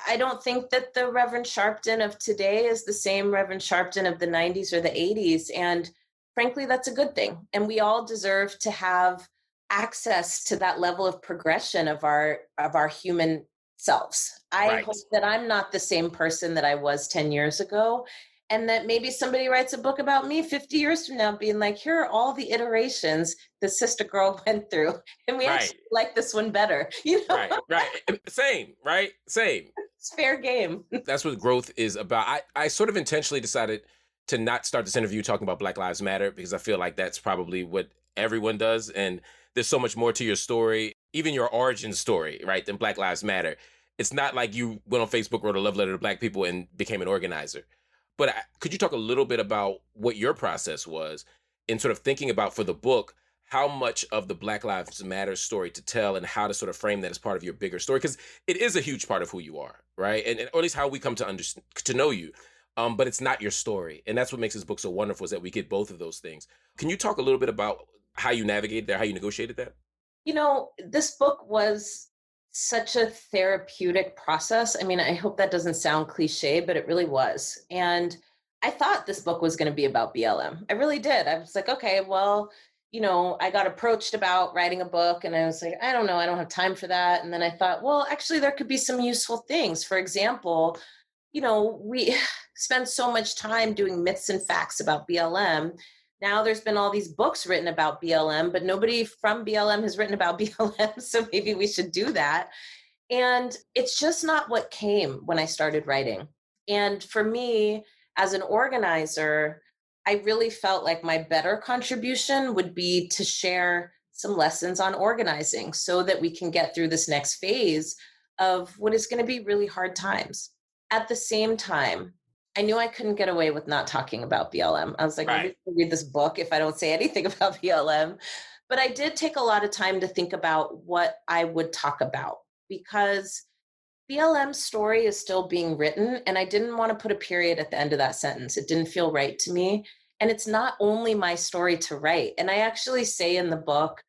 I don't think that the Reverend Sharpton of today is the same Reverend Sharpton of the 90s or the 80s. And frankly, that's a good thing. And we all deserve to have access to that level of progression of our human selves. I Right. hope that I'm not the same person that I was 10 years ago. And that maybe somebody writes a book about me 50 years from now, being like, here are all the iterations the sister girl went through. And we Right. actually like this one better. You know, Right. Same, right? Same. it's fair game. That's what growth is about. I sort of intentionally decided to not start this interview talking about Black Lives Matter because I feel like that's probably what everyone does. And there's so much more to your story, even your origin story, right, than Black Lives Matter. It's not like you went on Facebook, wrote a love letter to Black people, and became an organizer. But could you talk a little bit about what your process was in sort of thinking about for the book, how much of the Black Lives Matter story to tell and how to sort of frame that as part of your bigger story? Because it is a huge part of who you are, right? And or at least how we come to understand, to know you. But it's not your story. And that's what makes this book so wonderful is that we get both of those things. Can you talk a little bit about how you navigated that, how you negotiated that? You know, this book was such a therapeutic process. I mean, I hope that doesn't sound cliche, but it really was. And I thought this book was going to be about BLM. I really did. I was like, okay, well, I got approached about writing a book and I was like, I don't know, I don't have time for that. And then I thought, well, actually, there could be some useful things. For example, we spend so much time doing myths and facts about BLM. Now there's been all these books written about BLM, but nobody from BLM has written about BLM. So maybe we should do that. And it's just not what came when I started writing. And for me, as an organizer, I really felt like my better contribution would be to share some lessons on organizing so that we can get through this next phase of what is going to be really hard times. At the same time, I knew I couldn't get away with not talking about BLM. I was like, Right. I'll read this book if I don't say anything about BLM. But I did take a lot of time to think about what I would talk about because BLM's story is still being written, and I didn't want to put a period at the end of that sentence. It didn't feel right to me. And it's not only my story to write. And I actually say in the book,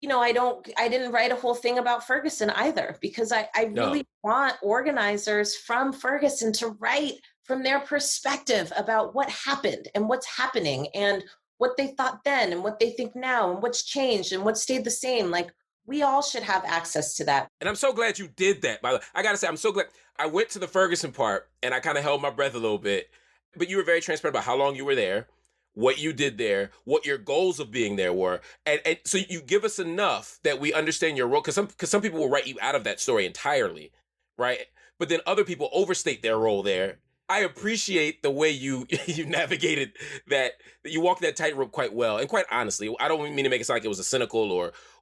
I didn't write a whole thing about Ferguson either, because I No. really want organizers from Ferguson to write from their perspective about what happened and what's happening and what they thought then and what they think now and what's changed and what stayed the same. Like, we all should have access to that. And I'm so glad you did that, by the way. I got to say, I'm so glad. I went to the Ferguson part and I kind of held my breath a little bit. But you were very transparent about how long you were there, what you did there, what your goals of being there were. And so you give us enough that we understand your role. Because some people will write you out of that story entirely, right? But then other people overstate their role there. I appreciate the way you you navigated that you walked that tightrope quite well. And quite honestly, I don't mean to make it sound like it was a cynical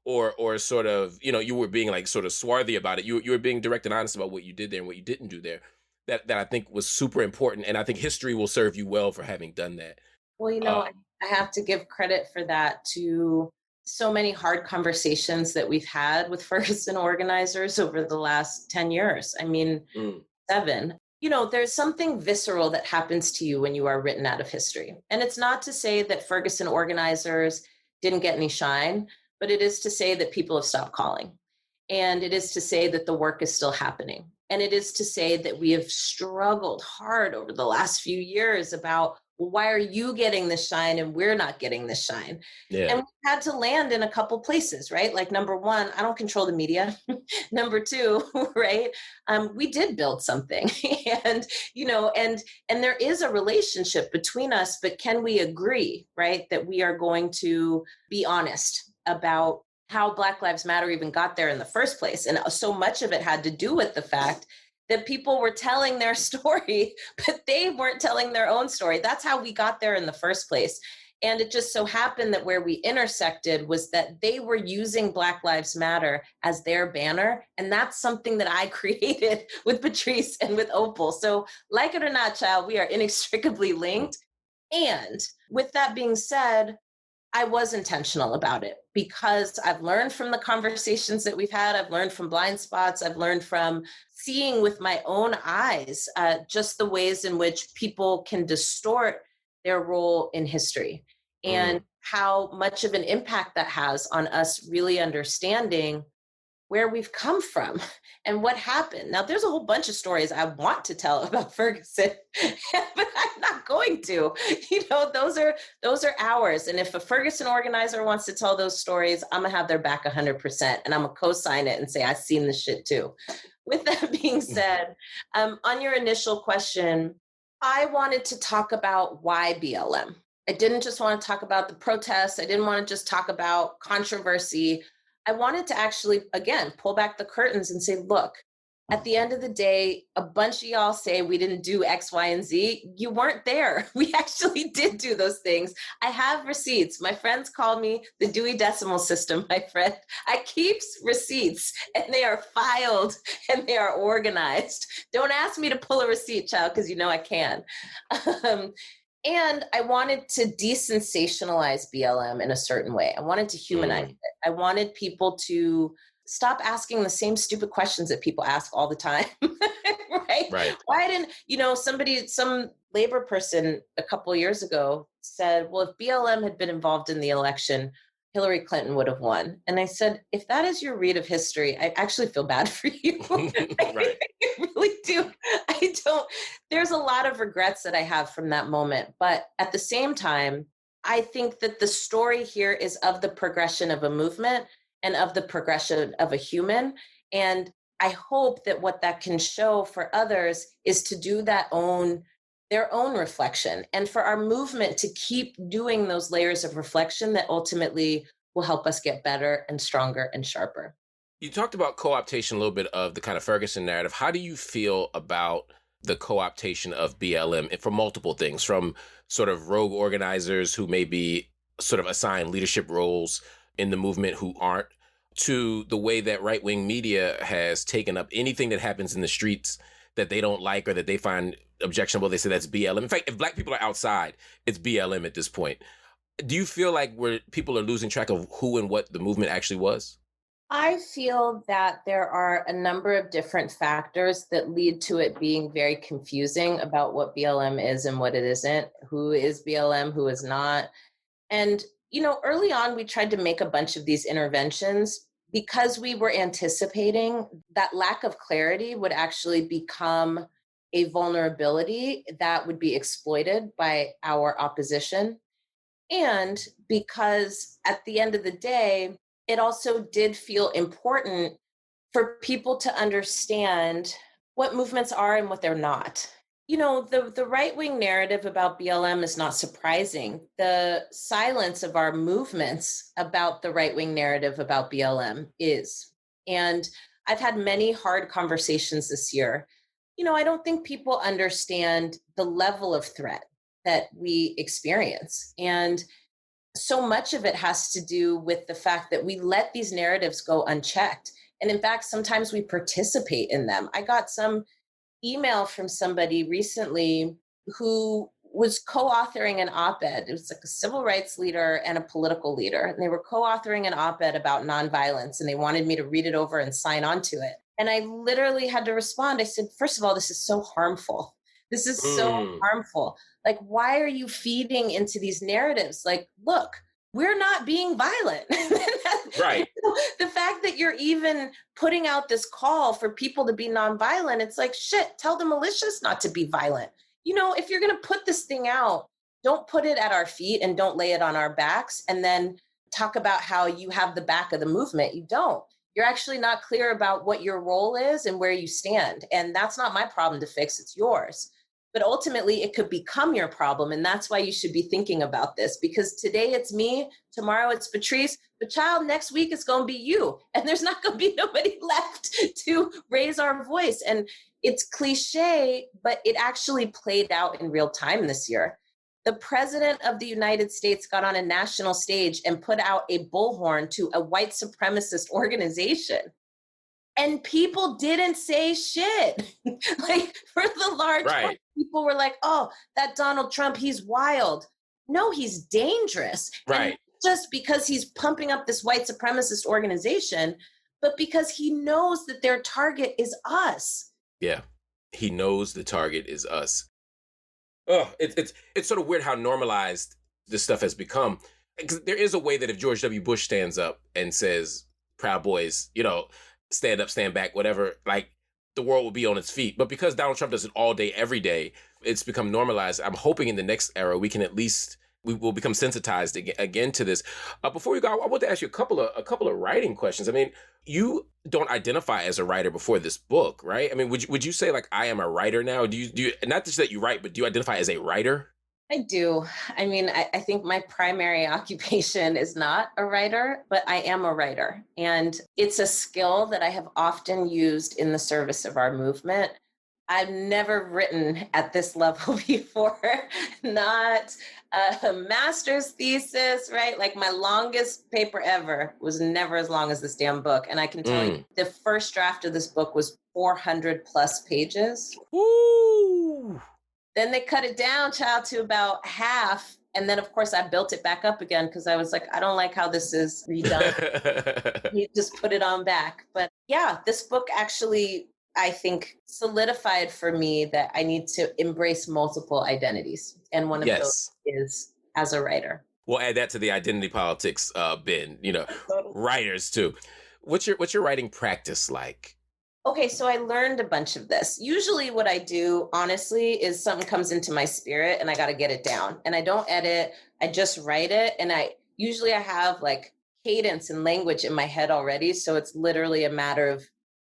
or sort of, you were being like sort of swarthy about it. You were being direct and honest about what you did there and what you didn't do there. That I think was super important. And I think history will serve you well for having done that. Well, I have to give credit for that to so many hard conversations that we've had with Ferguson organizers over the last 10 years. I mean, 7. There's something visceral that happens to you when you are written out of history. And it's not to say that Ferguson organizers didn't get any shine, but it is to say that people have stopped calling. And it is to say that the work is still happening. And it is to say that we have struggled hard over the last few years about, well, why are you getting the shine and we're not getting the shine? Yeah. And we had to land in a couple places, right? Like, number one, I don't control the media. Number two, right? We did build something, and and there is a relationship between us. But can we agree, right, that we are going to be honest about how Black Lives Matter even got there in the first place? And so much of it had to do with the fact that people were telling their story, but they weren't telling their own story. That's how we got there in the first place. And it just so happened that where we intersected was that they were using Black Lives Matter as their banner. And that's something that I created with Patrice and with Opal. So like it or not, child, we are inextricably linked. And with that being said, I was intentional about it because I've learned from the conversations that we've had. I've learned from blind spots. I've learned from seeing with my own eyes just the ways in which people can distort their role in history and how much of an impact that has on us really understanding where we've come from and what happened. Now, there's a whole bunch of stories I want to tell about Ferguson, but I'm not going to. Those are ours. And if a Ferguson organizer wants to tell those stories, I'm gonna have their back 100%, and I'm gonna co-sign it and say I've seen this shit too. with that being said, on your initial question, I wanted to talk about why BLM. I didn't just want to talk about the protests. I didn't want to just talk about controversy. I wanted to actually, again, pull back the curtains and say, look, at the end of the day, a bunch of y'all say we didn't do X, Y, and Z. You weren't there. We actually did do those things. I have receipts. My friends call me the Dewey Decimal System, my friend. I keep receipts, and they are filed and they are organized. Don't ask me to pull a receipt, child, because you know I can. And I wanted to desensationalize BLM in a certain way. I wanted to humanize it. I wanted people to stop asking the same stupid questions that people ask all the time. Right? Why didn't, some labor person a couple of years ago said, well, if BLM had been involved in the election, Hillary Clinton would have won. And I said, if that is your read of history, I actually feel bad for you. I really do. There's a lot of regrets that I have from that moment. But at the same time, I think that the story here is of the progression of a movement and of the progression of a human. And I hope that what that can show for others is to do their own reflection, and for our movement to keep doing those layers of reflection that ultimately will help us get better and stronger and sharper. You talked about co-optation a little bit of the kind of Ferguson narrative. How do you feel about the co-optation of BLM for multiple things, from sort of rogue organizers who may be sort of assigned leadership roles in the movement who aren't, to the way that right-wing media has taken up anything that happens in the streets that they don't like or that they find objectionable? They say that's BLM. In fact, if Black people are outside, it's BLM at this point. Do you feel like people are losing track of who and what the movement actually was? I feel that there are a number of different factors that lead to it being very confusing about what BLM is and what it isn't, who is BLM, who is not. And, early on, we tried to make a bunch of these interventions because we were anticipating that lack of clarity would actually become a vulnerability that would be exploited by our opposition. And because at the end of the day, it also did feel important for people to understand what movements are and what they're not. The right-wing narrative about BLM is not surprising. The silence of our movements about the right-wing narrative about BLM is. And I've had many hard conversations this year. I don't think people understand the level of threat that we experience. And so much of it has to do with the fact that we let these narratives go unchecked. And in fact, sometimes we participate in them. I got some email from somebody recently who was co-authoring an op-ed. It was like a civil rights leader and a political leader. And they were co-authoring an op-ed about nonviolence, and they wanted me to read it over and sign on to it. And I literally had to respond. I said, first of all, this is so harmful. This is so harmful. Like, why are you feeding into these narratives? Like, look, we're not being violent. Right. The fact that you're even putting out this call for people to be nonviolent, it's like, shit, tell the militias not to be violent. If you're going to put this thing out, don't put it at our feet and don't lay it on our backs and then talk about how you have the back of the movement. You don't. You're actually not clear about what your role is and where you stand. And that's not my problem to fix, it's yours. But ultimately, it could become your problem. And that's why you should be thinking about this, because today it's me, tomorrow it's Patrice, but child, next week it's going to be you. And there's not going to be nobody left to raise our voice. And it's cliche, but it actually played out in real time this year. The president of the United States got on a national stage and put out a bullhorn to a white supremacist organization. And people didn't say shit. Like, for the large part, people were like, oh, that Donald Trump, he's wild. No, he's dangerous. Right. And just because he's pumping up this white supremacist organization, but because he knows that their target is us. Yeah. He knows the target is us. Oh, it's sort of weird how normalized this stuff has become. Because there is a way that if George W. Bush stands up and says, Proud Boys, stand up, stand back, whatever, like, the world will be on its feet. But because Donald Trump does it all day, every day, it's become normalized. I'm hoping in the next era we can at least we will become sensitized again to this. Before we go, I want to ask you a couple of writing questions. I mean, you don't identify as a writer before this book, right? I mean, would you say like I am a writer now? Do you not just that you write, but do you identify as a writer? I do. I mean, I think my primary occupation is not a writer, but I am a writer. And it's a skill that I have often used in the service of our movement. I've never written at this level before, not a master's thesis, right? Like my longest paper ever was never as long as this damn book. And I can tell you the first draft of this book was 400 plus pages. Woo! Then they cut it down, child, to about half. And then, of course, I built it back up again because I was like, I don't like how this is redone. You just put it on back. But yeah, this book actually, I think, solidified for me that I need to embrace multiple identities. And one of those is as a writer. We'll add that to the identity politics bin, writers too. What's your writing practice like? Okay, so I learned a bunch of this. Usually what I do, honestly, is something comes into my spirit and I got to get it down. And I don't edit, I just write it. And I have like cadence and language in my head already. So it's literally a matter of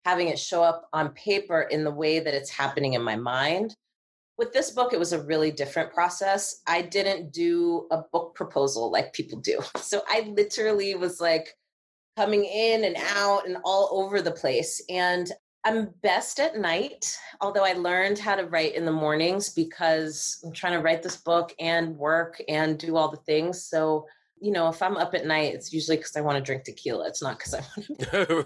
having it show up on paper in the way that it's happening in my mind. With this book, it was a really different process. I didn't do a book proposal like people do. So I literally was like, coming in and out and all over the place. And I'm best at night, although I learned how to write in the mornings because I'm trying to write this book and work and do all the things. So, if I'm up at night, it's usually because I want to drink tequila. It's not because I want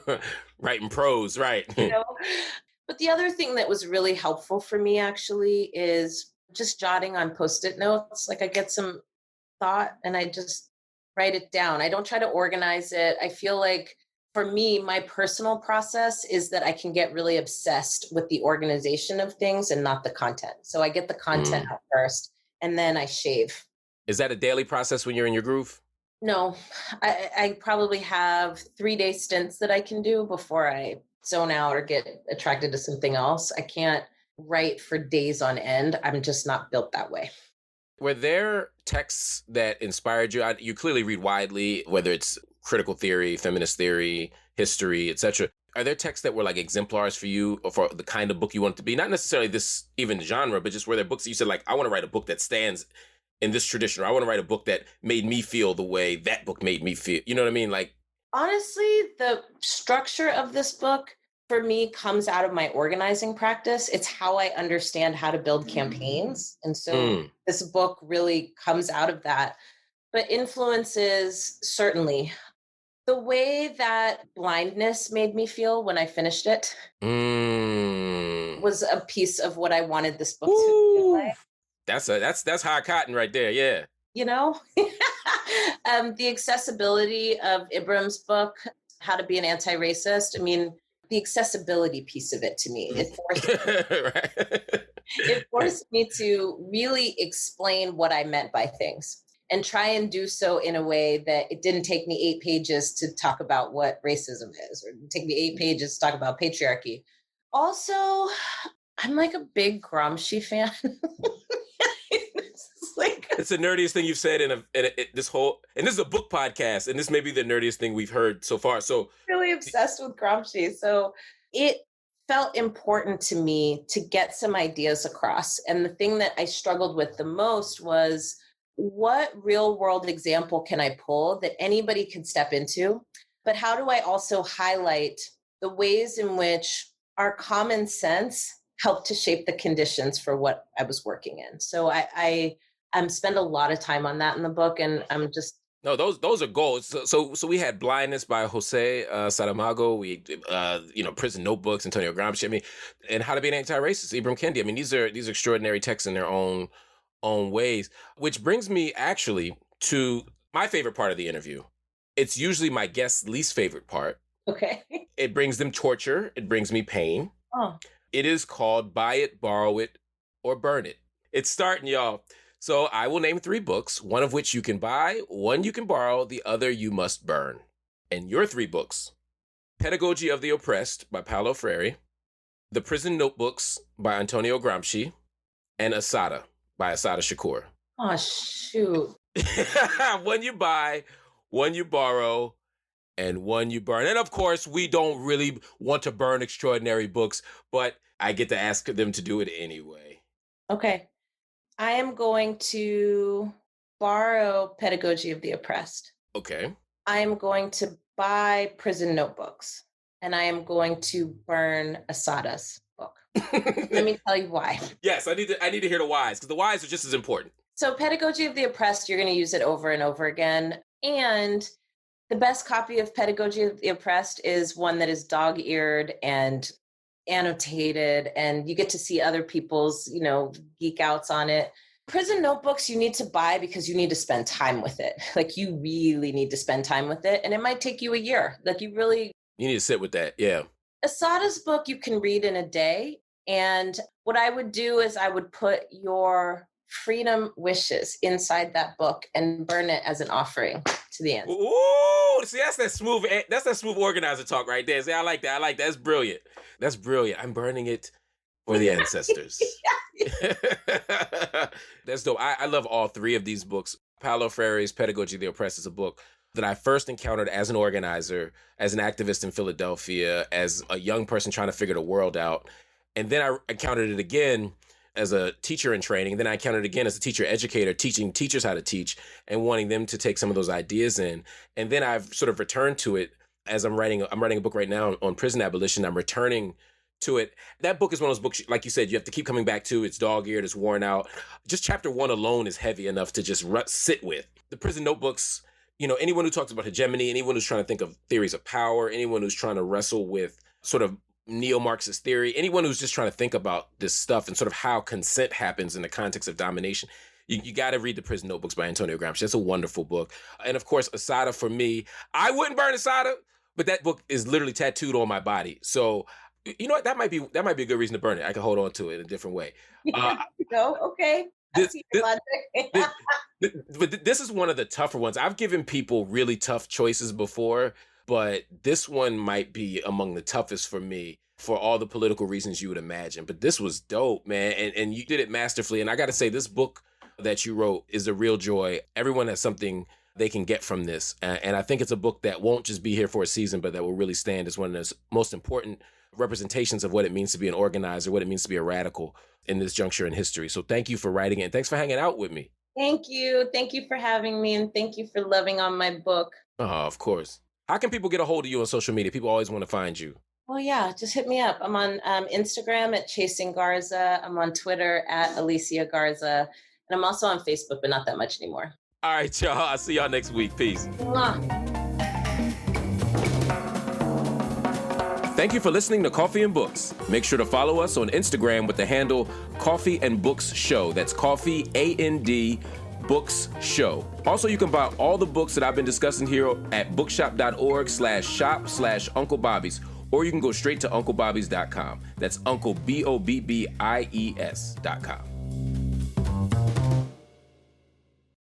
to writing prose, right? But the other thing that was really helpful for me actually is just jotting on Post-it notes. Like I get some thought and I just write it down. I don't try to organize it. I feel like for me, my personal process is that I can get really obsessed with the organization of things and not the content. So I get the content out first and then I shave. Is that a daily process when you're in your groove? No, I probably have 3-day stints that I can do before I zone out or get attracted to something else. I can't write for days on end. I'm just not built that way. Were there texts that inspired you? You clearly read widely, whether it's critical theory, feminist theory, history, etc. Are there texts that were like exemplars for you or for the kind of book you want it to be? Not necessarily this even genre, but just were there books that you said, like, I want to write a book that stands in this tradition, or I want to write a book that made me feel the way that book made me feel. You know what I mean? Like, honestly, the structure of this book for me comes out of my organizing practice. It's how I understand how to build campaigns. And so this book really comes out of that. But influences, certainly. The way that blindness made me feel when I finished it was a piece of what I wanted this book to feel like. That's high cotton right there, yeah. The accessibility of Ibram's book, How to Be an Anti-Racist, I mean, the accessibility piece of it to me, it forced me to really explain what I meant by things and try and do so in a way that it didn't take me 8 pages to talk about what racism is, or take me 8 pages to talk about patriarchy. Also, I'm like a big Gramsci fan. It's the nerdiest thing you've said in this is a book podcast, and this may be the nerdiest thing we've heard so far. So really obsessed with Gramsci. So it felt important to me to get some ideas across. And the thing that I struggled with the most was, what real world example can I pull that anybody can step into? But how do I also highlight the ways in which our common sense helped to shape the conditions for what I was working in? So I spend a lot of time on that in the book, and I'm just... No, those are goals. So we had Blindness by Jose Saramago. We Prison Notebooks, Antonio Gramsci. I mean, and How to Be an Anti-Racist, Ibram Kendi. I mean, these are extraordinary texts in their own ways. Which brings me actually to my favorite part of the interview. It's usually my guest's least favorite part. Okay. It brings them torture. It brings me pain. Oh. It is called Buy It, Borrow It, or Burn It. It's starting, y'all. So I will name 3 books, one of which you can buy, one you can borrow, the other you must burn. And your 3 books: Pedagogy of the Oppressed by Paulo Freire, The Prison Notebooks by Antonio Gramsci, and Assata by Assata Shakur. Oh, shoot. One you buy, one you borrow, and one you burn. And of course, we don't really want to burn extraordinary books, but I get to ask them to do it anyway. Okay. I am going to borrow Pedagogy of the Oppressed. Okay. I am going to buy Prison Notebooks. And I am going to burn Asada's book. Let me tell you why. Yes, I need to hear the whys, because the whys are just as important. So Pedagogy of the Oppressed, you're going to use it over and over again. And the best copy of Pedagogy of the Oppressed is one that is dog-eared and annotated, and you get to see other people's, geek outs on it. Prison Notebooks you need to buy because you need to spend time with it. Like, you really need to spend time with it, and it might take you a year. Like, you need to sit with that. Yeah. Asada's book you can read in a day. And what I would do is I would put your freedom wishes inside that book and burn it as an offering to the ancestors. Ooh, see, that's that smooth organizer talk right there. See, I like that. That's brilliant. That's brilliant. I'm burning it for the ancestors. That's dope. I love all three of these books. Paulo Freire's Pedagogy of the Oppressed is a book that I first encountered as an organizer, as an activist in Philadelphia, as a young person trying to figure the world out. And then I encountered it again as a teacher in training. Then I encountered it again as a teacher educator, teaching teachers how to teach and wanting them to take some of those ideas in. And then I've sort of returned to it as I'm writing a book right now on prison abolition. I'm returning to it. That book is one of those books, like you said, you have to keep coming back to. It's dog-eared, it's worn out. Just chapter 1 alone is heavy enough to just sit with. The Prison Notebooks, anyone who talks about hegemony, anyone who's trying to think of theories of power, anyone who's trying to wrestle with sort of neo-Marxist theory, anyone who's just trying to think about this stuff and sort of how consent happens in the context of domination, you got to read the Prison Notebooks by Antonio Gramsci. That's a wonderful book. And of course, Asada, for me, I wouldn't burn Asada, but that book is literally tattooed on my body. So, you know what? That might be a good reason to burn it. I can hold on to it in a different way. Okay. But this is one of the tougher ones. I've given people really tough choices before, but this one might be among the toughest for me for all the political reasons you would imagine. But this was dope, man. And you did it masterfully. And I got to say, this book that you wrote is a real joy. Everyone has something they can get from this. And I think it's a book that won't just be here for a season, but that will really stand as one of the most important representations of what it means to be an organizer, what it means to be a radical in this juncture in history. So thank you for writing it. And thanks for hanging out with me. Thank you. Thank you for having me. And thank you for loving on my book. Oh, of course. How can people get a hold of you on social media? People always want to find you. Well, yeah, just hit me up. I'm on Instagram at Chasing Garza. I'm on Twitter at Alicia Garza. And I'm also on Facebook, but not that much anymore. All right, y'all. I'll see y'all next week. Peace. Mwah. Thank you for listening to Coffee and Books. Make sure to follow us on Instagram with the handle Coffee and Books Show. That's Coffee, A-N-D, Books Show. Also, you can buy all the books that I've been discussing here at bookshop.org/shop/Uncle Bobby's, or you can go straight to UncleBobby's.com. That's Uncle, BOBBIES.com.